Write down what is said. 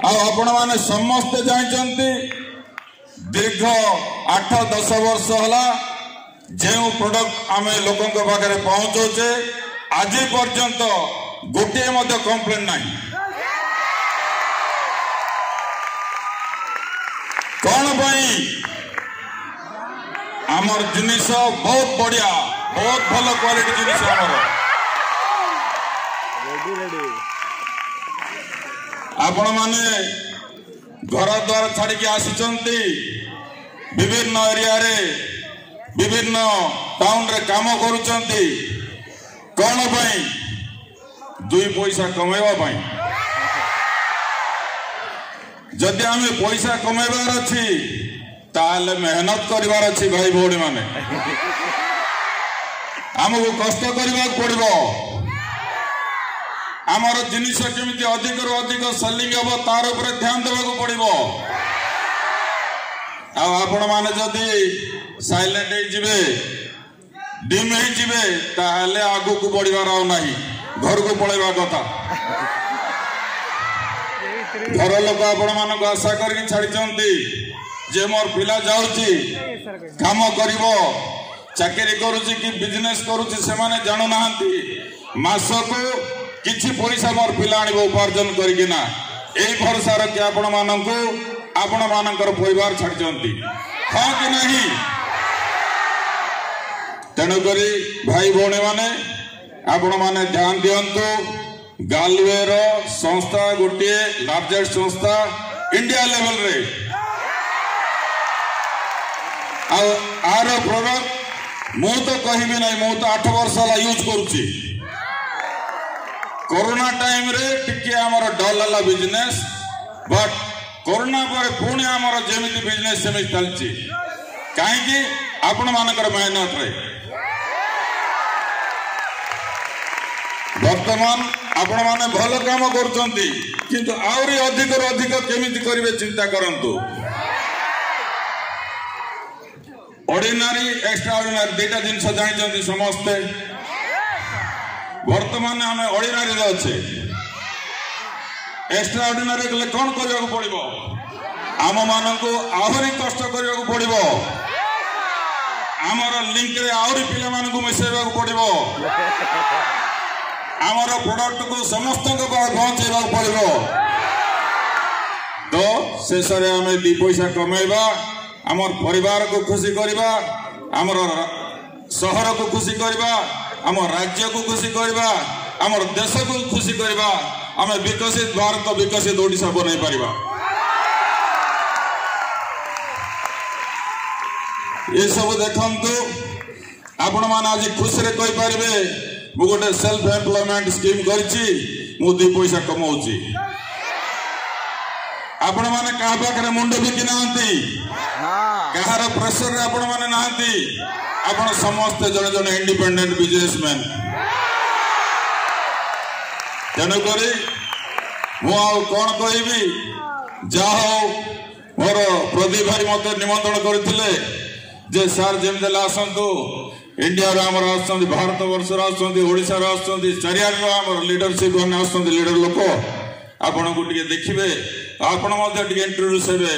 आपण माने समस्त जानते दीर्घ 8-10 वर्ष होला जो प्रोडक्ट आम लोकों पाखे पहुंचे आज पर्यंत गोटे मध्य कंप्लेन नहीं कौन भाई आमर जिनिस बहुत बढ़िया बहुत भल क्वालिटी जिनिस आपण माने घर द्वार छाड़ी आसी विभिन्न एरिया रे विभिन्न टाउन रे काम करुचंती कौन भाई 2 पैसा कमेवा भाई जदि आम पैसा कमेबार अच्छी ताले मेहनत करिवार अच्छी भाई भौणी माने आमको कष्ट करने पड़ो आमर जिनिस केमिति अधिक रु अधिक सेलिंग हम तार उपरे ध्यान देवाक पड़ो आपण माने जदि साइलेंट हो डिम हो ताले आगु को बढ़िबार आ नाही घर को पळेबा कथा घर लोक आपण मानक आशा करके छाड़ी जे मोर पिला जाउची काम करिवो चाकरी करूची कि बिजनेस करूची से माने जानु नाहंती मासको किछि पैसा मोर पिला आनिबो उपार्जन करिकिना एई भरोसा रखि आपण मानकु आपण मानकर परिवार छाड़ी हाँ कि नहीं तेणुकरी भाई भौणी माने आपण माने ध्यान दियंतु गालवेर संस्था गोटे लार्जेस्ट संस्था इंडिया लेवल रे आर प्रोडक्ट मु तो कहबी ना मु तो 8 वर्ष ला यूज करूची कोरोना टाइम रे टिके हमर डॉलर ला बिजनेस बट कोरोना पर पुणी हमर जेमिति बिजनेस सेमिति चलची काहे कि आपण मानकर मेहनत रे वर्तमान आपण माने भल काम करूचंती किंतु आउरी अधिक रु अधिक केमिति करिवे चिंता करंतु ऑर्डिनरी एक्स्ट्रा ऑर्डिनरी दुटा जिनस जानिचंती समस्ते वर्तमान आम ऑर्डिनरी रे अच्छे एक्स्ट्रा ऑर्डिनरी कले कौन करने को पड़ो आम मानक आहरी कष्ट करने को पड़ो आमर लिंक रे आहरी पिला मानक मिसेबा को पड़ो आमर प्रोडक्ट को समस्त पहुंचेबा पड़ो तो शेष आम 2 पैसा कमेबा आमर परिवार को खुशी करबा आमर शहर को खुशी करबा आम राज्य को खुशी करबा आमर देश को खुशी करबा आम विकसित भारत विकसित ओडिशा बनई पारिबा ये सब देखंतु आपण मान आज खुशी रे कहि पारिबे मु गोटे सेल्फ एम्प्लॉयमेंट स्कीम करछि मु 2 पैसा कमाउछि आपण माने कहा पाखरे मुंड बिकि नांती कहार प्रेशर रे आपण माने नांती आपण समस्त जने जने इंडिपेंडेंट बिजनेसमैन तेणुकरी मु कौन कहबी जाओ मोर प्रदीप भाई मत निमंत्रण करथिले जे सार जेमदेला आसंतु इंडिया रो हमर आसंतु भारत वर्ष रो आसंतु ओडिसा रो आसंतु चारियार रो हमर लीडरशिप ने आसंतु लीडर लोक आपण को टिके देखिबे आपण मते टिके इंट्रोड्यूस हेबे